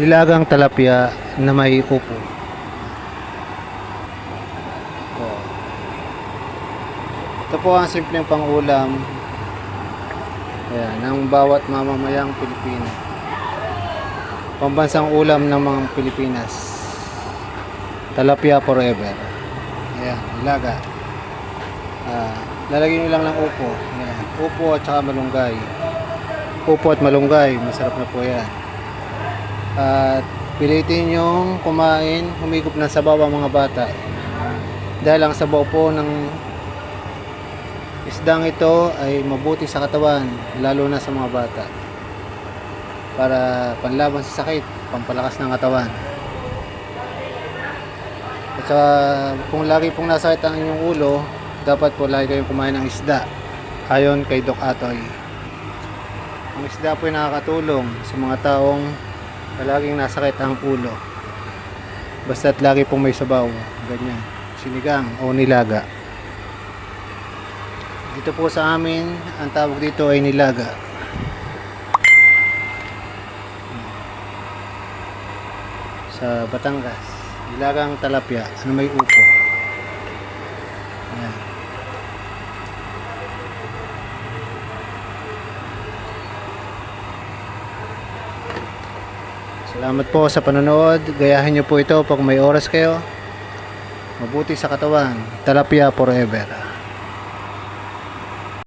Nilagang talapia na may upo. Ito po ang simpleng pangulam, ayan, ng bawat mamamayang Pilipino. Pambansang ulam ng mga Pilipinas. Talapia forever. Ayan, nilaga. Lalagyan nyo lang ng upo. Ayan, upo at saka malunggay. Upo at malunggay, masarap na po yan. At pilitin nyong kumain, humigop ng sabaw ang mga bata. Dahil ang sabaw po ng isdang ito ay mabuti sa katawan, lalo na sa mga bata. Para panlaban sa sakit, pampalakas ng katawan. At saka kung lagi pong nasakit ang inyong ulo, dapat po lagi kayong kumain ng isda. Ayon kay Doc Atoy. Ang isda po ay nakakatulong sa mga taong palaging nasakit ang ulo. Basta't lagi pong may sabaw, ganyan, sinigang o nilaga. Dito po sa amin, ang tawag dito ay nilaga. Sa Batangas, nilagang talapia na may upo. Ayan. Salamat po sa panonood. Gayahin nyo po ito pag may oras kayo. Mabuti sa katawan. Talapia forever.